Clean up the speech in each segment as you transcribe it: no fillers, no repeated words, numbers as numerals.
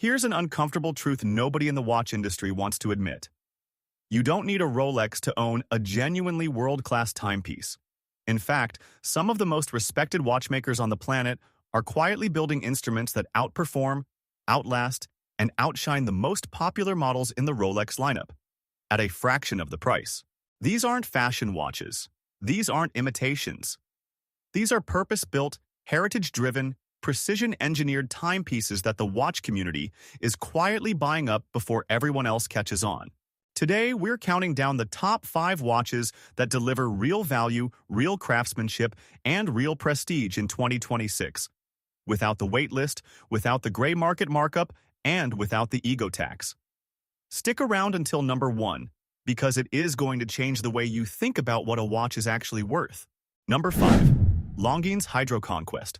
Here's an uncomfortable truth nobody in the watch industry wants to admit. You don't need a Rolex to own a genuinely world-class timepiece. In fact, some of the most respected watchmakers on the planet are quietly building instruments that outperform, outlast, and outshine the most popular models in the Rolex lineup, at a fraction of the price. These aren't fashion watches. These aren't imitations. These are purpose-built, heritage-driven, precision-engineered timepieces that the watch community is quietly buying up before everyone else catches on. Today, we're counting down the top 5 watches that deliver real value, real craftsmanship, and real prestige in 2026. Without the wait list, without the gray market markup, and without the ego tax. Stick around until number 1, because it is going to change the way you think about what a watch is actually worth. Number 5. Longines Hydro Conquest.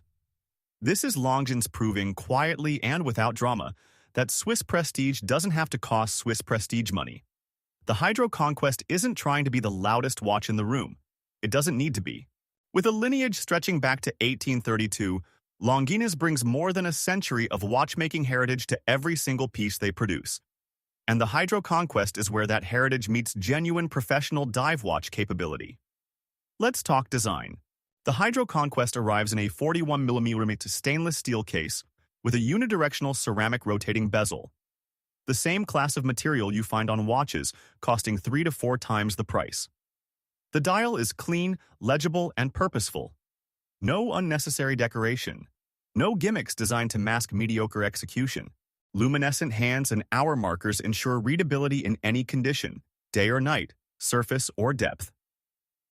This is Longines proving quietly and without drama that Swiss prestige doesn't have to cost Swiss prestige money. The Hydro Conquest isn't trying to be the loudest watch in the room. It doesn't need to be. With a lineage stretching back to 1832, Longines brings more than a century of watchmaking heritage to every single piece they produce. And the Hydro Conquest is where that heritage meets genuine professional dive watch capability. Let's talk design. The Hydro Conquest arrives in a 41mm stainless steel case with a unidirectional ceramic rotating bezel. The same class of material you find on watches, costing 3 to 4 times the price. The dial is clean, legible, and purposeful. No unnecessary decoration. No gimmicks designed to mask mediocre execution. Luminescent hands and hour markers ensure readability in any condition, day or night, surface or depth.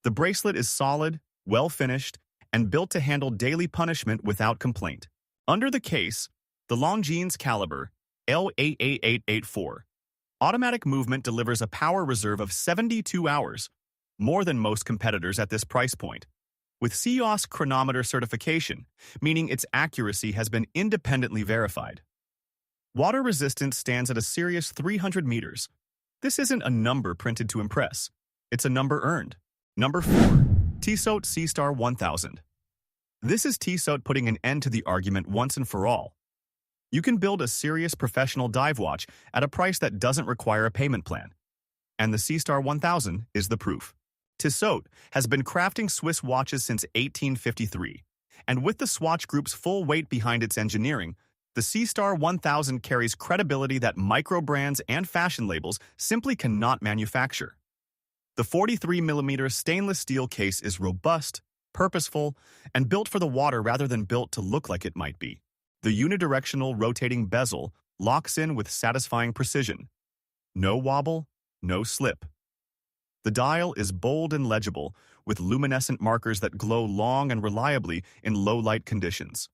The bracelet is solid, well-finished, and built to handle daily punishment without complaint. Under the case, the Longines caliber, L88884. Automatic movement delivers a power reserve of 72 hours, more than most competitors at this price point, with CEOS chronometer certification, meaning its accuracy has been independently verified. Water resistance stands at a serious 300 meters. This isn't a number printed to impress. It's a number earned. Number 4. Tissot C-Star 1000. This is Tissot putting an end to the argument once and for all. You can build a serious professional dive watch at a price that doesn't require a payment plan. And the C-Star 1000 is the proof. Tissot has been crafting Swiss watches since 1853, and with the Swatch Group's full weight behind its engineering, the C-Star 1000 carries credibility that micro-brands and fashion labels simply cannot manufacture. The 43mm stainless steel case is robust, purposeful, and built for the water rather than built to look like it might be. The unidirectional rotating bezel locks in with satisfying precision. No wobble, no slip. The dial is bold and legible, with luminescent markers that glow long and reliably in low-light conditions.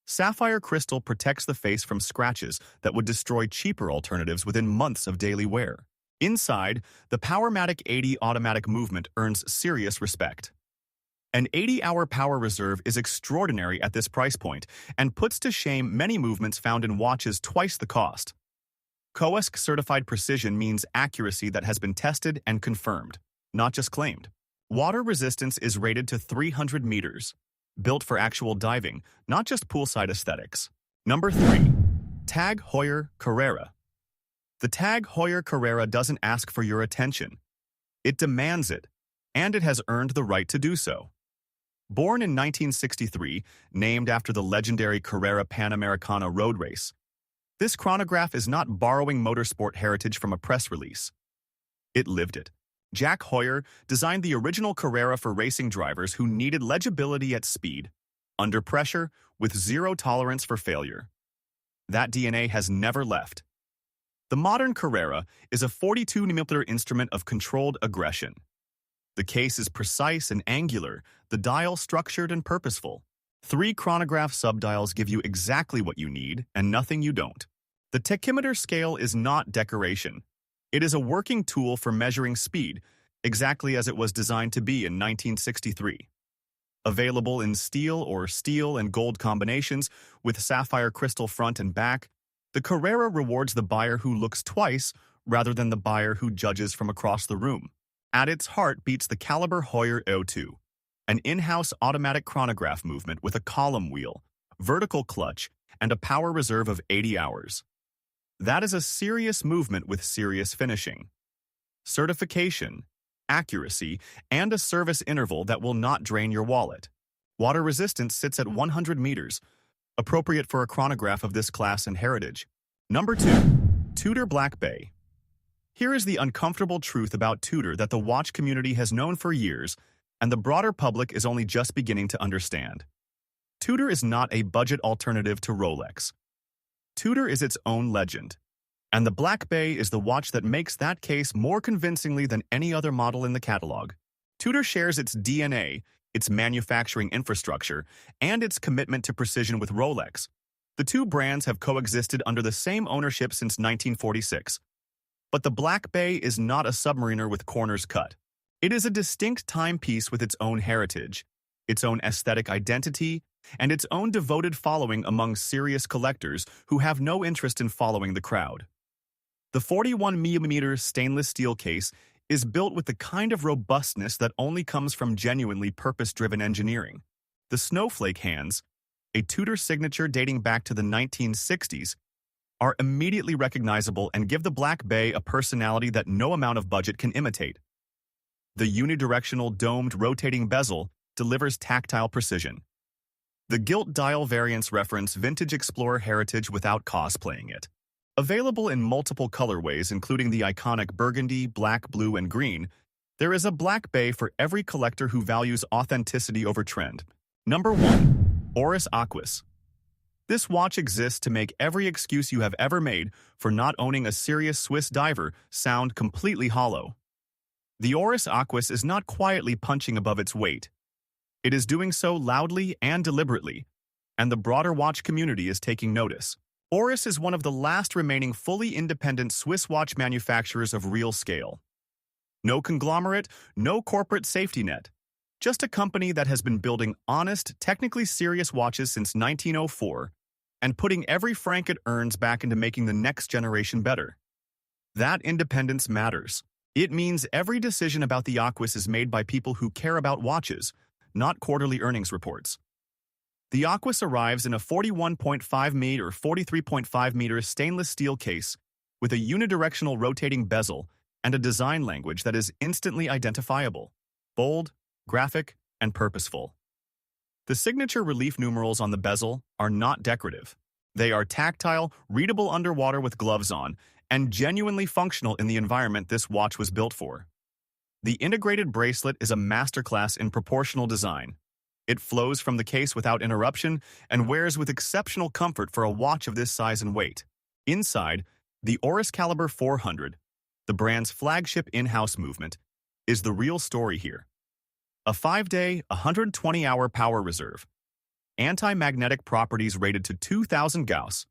Sapphire crystal protects the face from scratches that would destroy cheaper alternatives within months of daily wear. Inside, the Powermatic 80 automatic movement earns serious respect. An 80-hour power reserve is extraordinary at this price point and puts to shame many movements found in watches twice the cost. COESC certified precision means accuracy that has been tested and confirmed, not just claimed. Water resistance is rated to 300 meters, built for actual diving, not just poolside aesthetics. Number 3. TAG Heuer Carrera. The TAG Heuer Carrera doesn't ask for your attention. It demands it, and it has earned the right to do so. Born in 1963, named after the legendary Carrera Panamericana road race, this chronograph is not borrowing motorsport heritage from a press release. It lived it. Jack Heuer designed the original Carrera for racing drivers who needed legibility at speed, under pressure, with zero tolerance for failure. That DNA has never left. The modern Carrera is a 42mm instrument of controlled aggression. The case is precise and angular, the dial structured and purposeful. 3 chronograph subdials give you exactly what you need and nothing you don't. The tachymeter scale is not decoration. It is a working tool for measuring speed, exactly as it was designed to be in 1963. Available in steel or steel and gold combinations with sapphire crystal front and back, the Carrera rewards the buyer who looks twice rather than the buyer who judges from across the room. At its heart beats the caliber Heuer O2, an in-house automatic chronograph movement with a column wheel, vertical clutch, and a power reserve of 80 hours. That is a serious movement with serious finishing, certification, accuracy, and a service interval that will not drain your wallet. Water resistance sits at 100 meters, appropriate for a chronograph of this class and heritage. Number 2. Tudor Black Bay. Here is the uncomfortable truth about Tudor that the watch community has known for years and the broader public is only just beginning to understand. Tudor is not a budget alternative to Rolex. Tudor is its own legend, and the Black Bay is the watch that makes that case more convincingly than any other model in the catalog. Tudor shares its DNA, its manufacturing infrastructure, and its commitment to precision with Rolex. The two brands have coexisted under the same ownership since 1946. But the Black Bay is not a submariner with corners cut. It is a distinct timepiece with its own heritage, its own aesthetic identity, and its own devoted following among serious collectors who have no interest in following the crowd. The 41mm stainless steel case is built with the kind of robustness that only comes from genuinely purpose-driven engineering. The snowflake hands, a Tudor signature dating back to the 1960s, are immediately recognizable and give the Black Bay a personality that no amount of budget can imitate. The unidirectional domed rotating bezel delivers tactile precision. The gilt dial variants reference vintage Explorer heritage without cosplaying it. Available in multiple colorways including the iconic burgundy, black, blue, and green, there is a Black Bay for every collector who values authenticity over trend. Number 1. Oris Aquis. This watch exists to make every excuse you have ever made for not owning a serious Swiss diver sound completely hollow. The Oris Aquis is not quietly punching above its weight. It is doing so loudly and deliberately, and the broader watch community is taking notice. Oris is one of the last remaining fully independent Swiss watch manufacturers of real scale. No conglomerate, no corporate safety net. Just a company that has been building honest, technically serious watches since 1904 and putting every franc it earns back into making the next generation better. That independence matters. It means every decision about the Aquis is made by people who care about watches, not quarterly earnings reports. The Aquis arrives in a 41.5mm or 43.5mm stainless steel case with a unidirectional rotating bezel and a design language that is instantly identifiable, bold, graphic, and purposeful. The signature relief numerals on the bezel are not decorative. They are tactile, readable underwater with gloves on, and genuinely functional in the environment this watch was built for. The integrated bracelet is a masterclass in proportional design. It flows from the case without interruption and wears with exceptional comfort for a watch of this size and weight. Inside, the Oris Caliber 400, the brand's flagship in-house movement, is the real story here. A 5-day, 120-hour power reserve, anti-magnetic properties rated to 2,000 Gauss,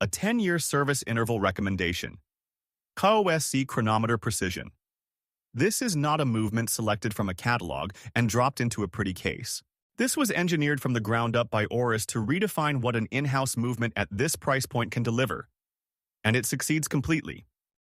a 10-year service interval recommendation, KOSC chronometer precision. This is not a movement selected from a catalog and dropped into a pretty case. This was engineered from the ground up by Oris to redefine what an in-house movement at this price point can deliver. And it succeeds completely.